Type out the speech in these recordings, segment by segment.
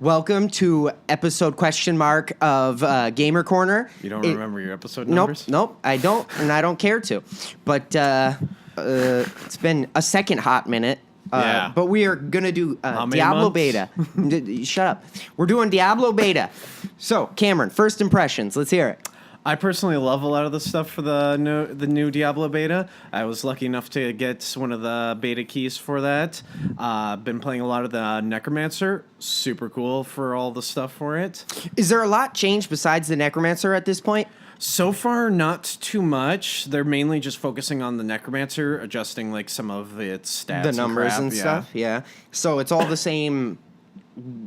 Welcome to episode question mark of Gamer Corner. You don't remember your episode numbers? Nope, I don't, and I don't care to. But it's been a second hot minute. Yeah. But we are going to do Diablo months? beta. Shut up. We're doing Diablo beta. So, Cameron, first impressions. Let's hear it. I personally love a lot of the stuff for the new Diablo beta. I was lucky enough to get one of the beta keys for that. Been playing a lot of the Necromancer. Super cool for all the stuff for it. Is there a lot changed besides the Necromancer at this point? So far, not too much. They're mainly just focusing on the Necromancer, adjusting like some of its stats, The numbers and stuff, yeah. So it's all the same.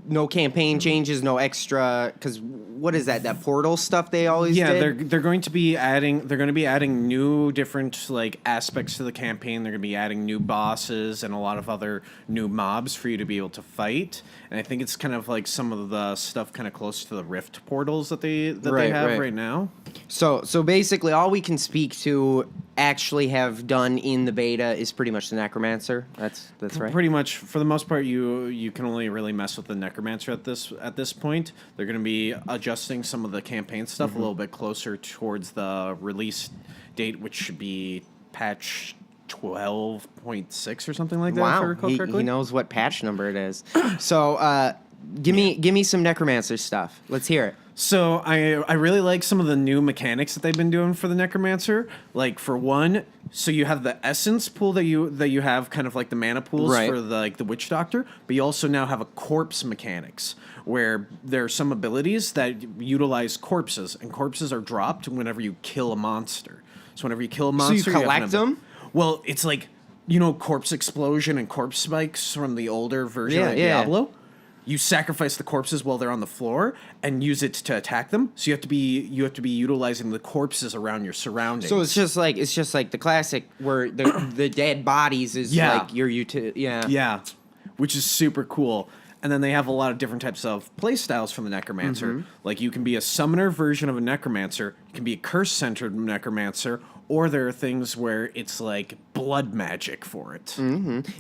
No campaign changes, no extra. Because what is that? That portal stuff they always did? they're going to be adding new different like aspects to the campaign. They're going to be adding new bosses and a lot of other new mobs for you to be able to fight. And I think it's kind of like some of the stuff kind of close to the rift portals that they have right now. So basically, all we can speak to actually have done in the beta is pretty much the Necromancer. That's right. Pretty much, for the most part, you can only really mess with the Necromancer at this point. They're going to be adjusting some of the campaign stuff a little bit closer towards the release date, which should be patch 12.6 or something like that. Wow, if I recall correctly. he knows what patch number it is. So give me some Necromancer stuff. Let's hear it. So I really like some of the new mechanics that they've been doing for the Necromancer. Like for one, so you have the essence pool that you have kind of like the mana pools for the Witch Doctor, but you also now have a corpse mechanics where there are some abilities that utilize corpses, and corpses are dropped whenever you kill a monster. So whenever you kill a monster, you collect them? Well, it's like corpse explosion and corpse spikes from the older version of Diablo. You sacrifice the corpses while they're on the floor and use it to attack them. So you have to be utilizing the corpses around your surroundings. So it's just like the classic where the dead bodies is like your Yeah, which is super cool. And then they have a lot of different types of play styles from the Necromancer. Like you can be a summoner version of a Necromancer, you can be a curse-centered Necromancer, or there are things where it's like blood magic for it.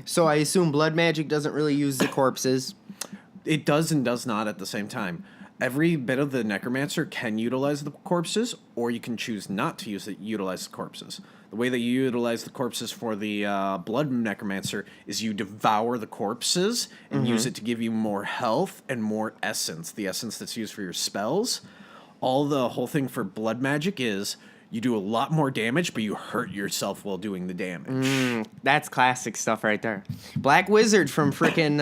So I assume blood magic doesn't really use the corpses. It does and does not at the same time. Every bit of the Necromancer can utilize the corpses, or you can choose not to utilize the corpses. The way that you utilize the corpses for the Blood Necromancer is you devour the corpses and use it to give you more health and more essence, the essence that's used for your spells. The whole thing for blood magic is you do a lot more damage, but you hurt yourself while doing the damage. That's classic stuff right there. Black Wizard from freaking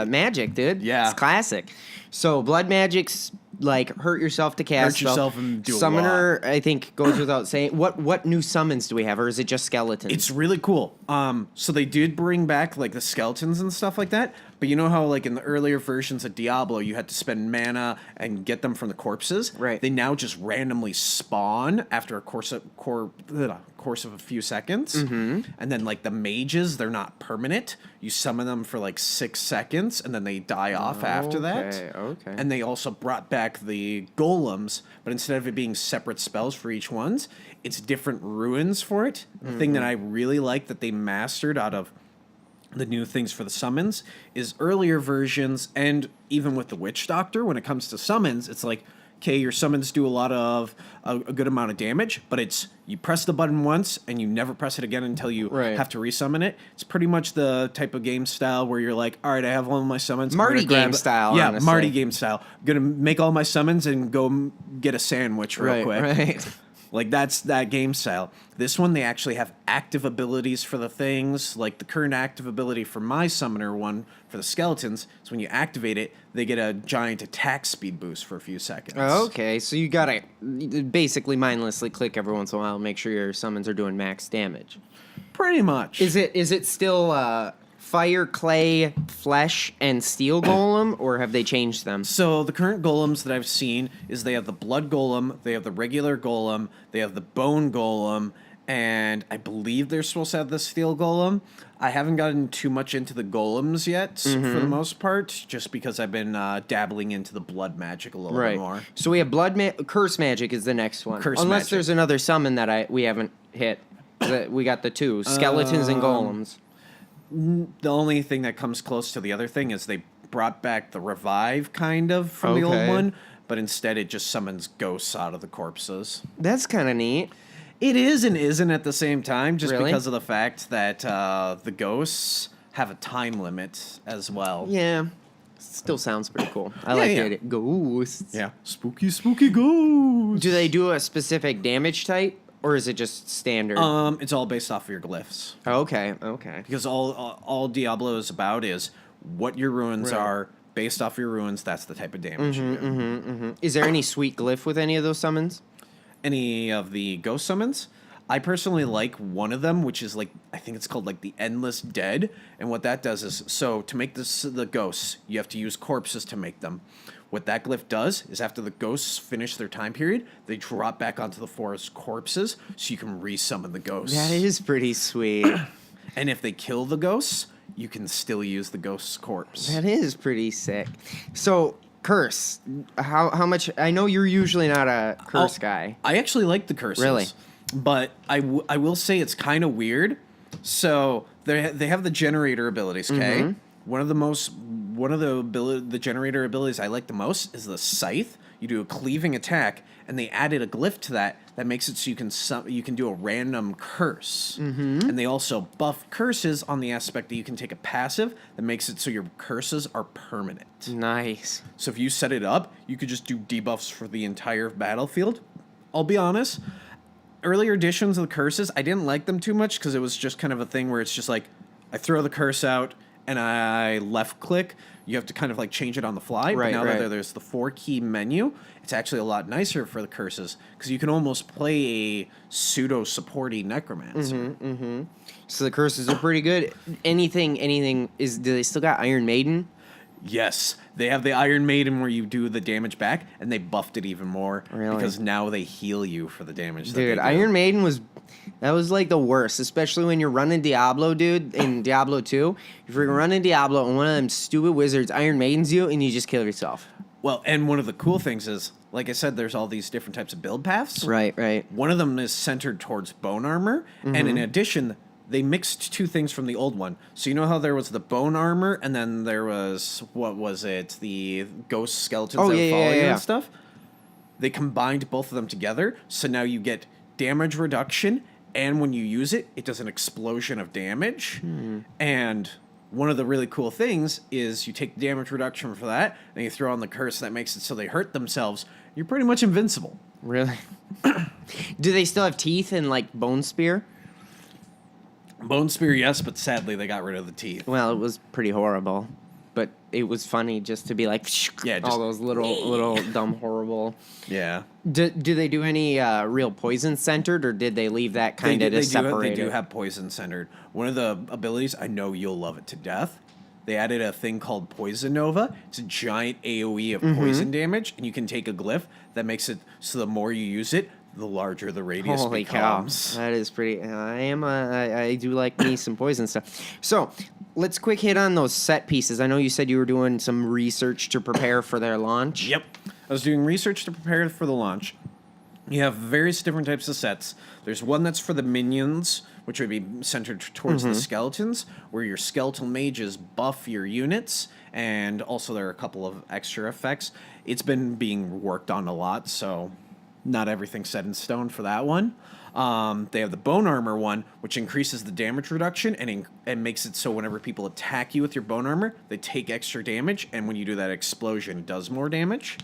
Magic, dude. Yeah. It's classic. So blood magic's like hurt yourself to cast. Hurt yourself and do Summoner, a lot. I think, goes without saying. What new summons do we have, or is it just skeletons? It's really cool. So they did bring back like the skeletons and stuff like that. But you know how like in the earlier versions of Diablo, you had to spend mana and get them from the corpses? Right. They now just randomly spawn after a course of a few seconds. And then like the mages, they're not permanent. You summon them for like 6 seconds and then they die off after that. Okay. And they also brought back the golems, but instead of it being separate spells for each ones, it's different ruins for it. The thing that I really like that they mastered out of the new things for the summons is earlier versions, and even with the Witch Doctor, when it comes to summons, it's like, okay, your summons do a good amount of damage, but it's you press the button once and you never press it again until you have to resummon it. It's pretty much the type of game style where you're like, all right, I have all my summons. Marty game style. Yeah, honestly. Marty game style. I'm gonna make all my summons and go get a sandwich real quick. Right. Like, that's that game style. This one, they actually have active abilities for the things. Like, the current active ability for my summoner one, for the skeletons, is when you activate it, they get a giant attack speed boost for a few seconds. Okay, so you gotta basically mindlessly click every once in a while and make sure your summons are doing max damage. Pretty much. Is it still fire, clay, flesh, and steel golem, or have they changed them? So the current golems that I've seen is they have the blood golem, they have the regular golem, they have the bone golem, and I believe they're supposed to have the steel golem. I haven't gotten too much into the golems yet, for the most part, just because I've been dabbling into the blood magic a little bit more. So we have curse magic is the next one. Curse Unless magic. there's another summon that we haven't hit. We got the two, skeletons and golems. The only thing that comes close to the other thing is they brought back the revive kind of from the old Okay. one, but instead it just summons ghosts out of the corpses. That's kind of neat. It is and isn't at the same time, just Really? because of the fact that the ghosts have a time limit as well. Yeah. Still sounds pretty cool. I Yeah, like yeah. it. Ghosts. Yeah. Spooky ghosts. Do they do a specific damage type, or is it just standard? It's all based off of your glyphs. Okay. Because all Diablo is about is what your ruins Right. are. Based off your ruins, that's the type of damage you do. Is there any sweet glyph with any of those summons? Any of the ghost summons, I personally like one of them, which is like, I think it's called like the Endless Dead. And what that does is, so to make the ghosts, you have to use corpses to make them. What that glyph does is after the ghosts finish their time period, they drop back onto the forest corpses so you can resummon the ghosts. That is pretty sweet. And if they kill the ghosts, you can still use the ghost's corpse. That is pretty sick. So, curse. How much? I know you're usually not a curse guy. I actually like the curses. Really? But I will say it's kind of weird. So they have the generator abilities, okay? Mm-hmm. One of the generator abilities I like the most is the scythe. You do a cleaving attack, and they added a glyph to that makes it so you can do a random curse. Mm-hmm. And they also buff curses on the aspect that you can take a passive that makes it so your curses are permanent. Nice. So if you set it up, you could just do debuffs for the entire battlefield. I'll be honest, earlier editions of the curses, I didn't like them too much because it was just kind of a thing where it's just like, I throw the curse out and I left click. You have to kind of like change it on the fly. Right, but now right. that there's the 4-key menu, it's actually a lot nicer for the curses because you can almost play a pseudo-supporty Necromancer. So the curses are pretty good. Anything is? Do they still got Iron Maiden? Yes, they have the Iron Maiden where you do the damage back, and they buffed it even more Really? because now they heal you for the damage. Dude, that they do. Iron Maiden was like the worst, especially when you're running Diablo, dude, in Diablo 2. If you're running Diablo and one of them stupid wizards Iron Maidens you and you just kill yourself. Well, and one of the cool things is, like I said, there's all these different types of build paths. Right. One of them is centered towards bone armor, and in addition, they mixed two things from the old one. So you know how there was the bone armor, and then there was, what was it, the ghost skeletons that would follow you and stuff? They combined both of them together, so now you get damage reduction, and when you use it, it does an explosion of damage. And one of the really cool things is you take the damage reduction for that, and you throw on the curse that makes it so they hurt themselves. You're pretty much invincible. Really? Do they still have teeth and like bone spear? Bone spear, yes, but sadly they got rid of the teeth. Well, it was pretty horrible, but it was funny just to be like, Yeah, all just- those little dumb horrible. Yeah. Do they do any real poison centered, or did they leave that kind of to separate They do it? have poison centered. One of the abilities, I know you'll love it to death. They added a thing called Poison Nova. It's a giant AoE of poison damage, and you can take a glyph that makes it so the more you use it, the larger the radius Holy becomes. cow, that is pretty. I do like me some poison stuff. So let's quick hit on those set pieces. I know you said you were doing some research to prepare for their launch. Yep. I was doing research to prepare for the launch. You have various different types of sets. There's one that's for the minions, which would be centered towards the skeletons, where your skeletal mages buff your units, and also there are a couple of extra effects. It's been being worked on a lot, so not everything's set in stone for that one. They have the bone armor one, which increases the damage reduction and makes it so whenever people attack you with your bone armor, they take extra damage, and when you do that explosion, it does more damage.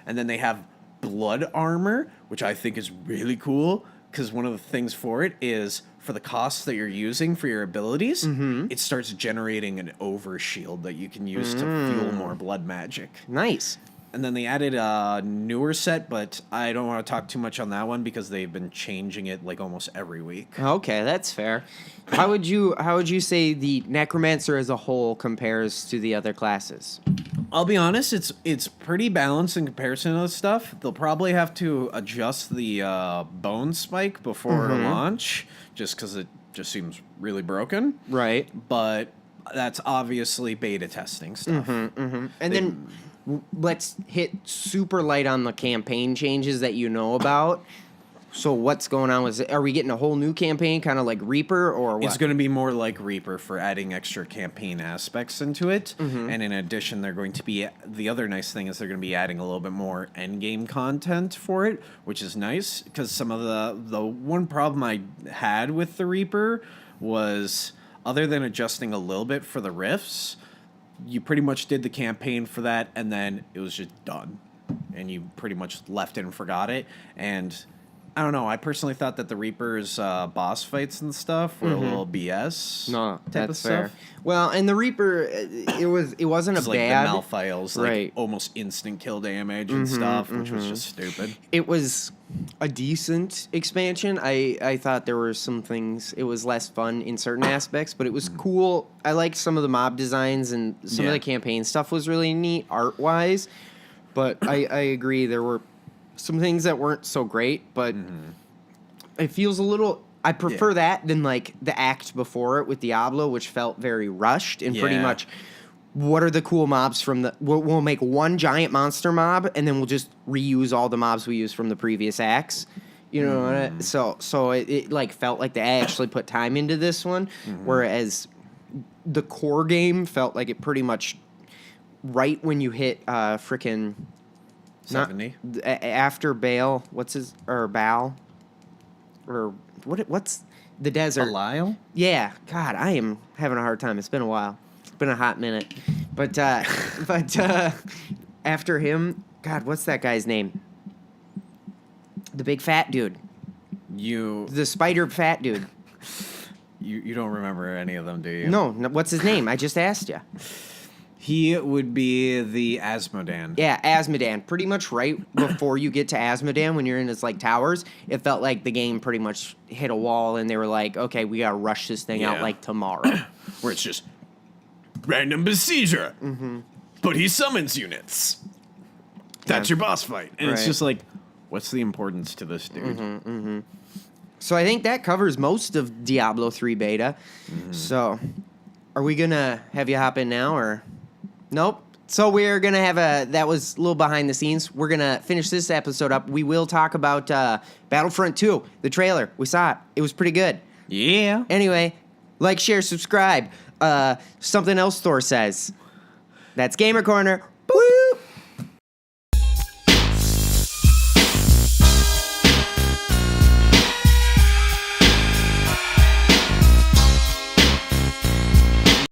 And then they have blood armor, which I think is really cool, because one of the things for it is for the costs that you're using for your abilities, it starts generating an overshield that you can use to fuel more blood magic. Nice. And then they added a newer set, but I don't want to talk too much on that one because they've been changing it like almost every week. Okay, that's fair. How would you say the Necromancer as a whole compares to the other classes? I'll be honest, it's pretty balanced in comparison to the stuff. They'll probably have to adjust the bone spike before launch, just because it just seems really broken. Right. But that's obviously beta testing stuff. And then let's hit super light on the campaign changes that you know about. So what's going on with it? Are we getting a whole new campaign, kind of like Reaper, or what? It's going to be more like Reaper for adding extra campaign aspects into it. And in addition, they're going to be... The other nice thing is they're going to be adding a little bit more endgame content for it, which is nice, because some of the one problem I had with the Reaper was, other than adjusting a little bit for the rifts, you pretty much did the campaign for that, and then it was just done. And you pretty much left it and forgot it. And... I don't know. I personally thought that the Reaper's boss fights and stuff were a little BS. No, type that's of fair. stuff. Well, and the Reaper, it wasn't It's a like bad. the Malfiles, right. like almost instant kill damage and stuff, which was just stupid. It was a decent expansion. I thought there were some things. It was less fun in certain aspects, but it was cool. I liked some of the mob designs, and some of the campaign stuff was really neat art wise. But I agree, there were some things that weren't so great, but it feels a little... I prefer that than, like, the act before it with Diablo, which felt very rushed and pretty much... What are the cool mobs from the... We'll make one giant monster mob, and then we'll just reuse all the mobs we used from the previous acts. You know, so it like felt like they actually put time into this one, whereas the core game felt like it pretty much right when you hit frickin'... 70? After Baal, Baal? Or what's the desert? Belial? Yeah, God, I am having a hard time. It's been a while. It's been a hot minute. But after him, God, what's that guy's name? The big fat dude. The spider fat dude. You don't remember any of them, do you? No, what's his name? I just asked you. He would be the Asmodan. Yeah, Asmodan. Pretty much right before you get to Asmodan, when you're in his, like, towers, it felt like the game pretty much hit a wall, and they were like, okay, we gotta rush this thing out, like, tomorrow. Where it's just random besieger. But he summons units. That's your boss fight. And it's just like, what's the importance to this dude? So I think that covers most of Diablo 3 beta. So are we gonna have you hop in now, or... Nope. So we're going to have that was a little behind the scenes. We're going to finish this episode up. We will talk about Battlefront 2, the trailer. We saw it. It was pretty good. Yeah. Anyway, like, share, subscribe. Something else Thor says. That's Gamer Corner.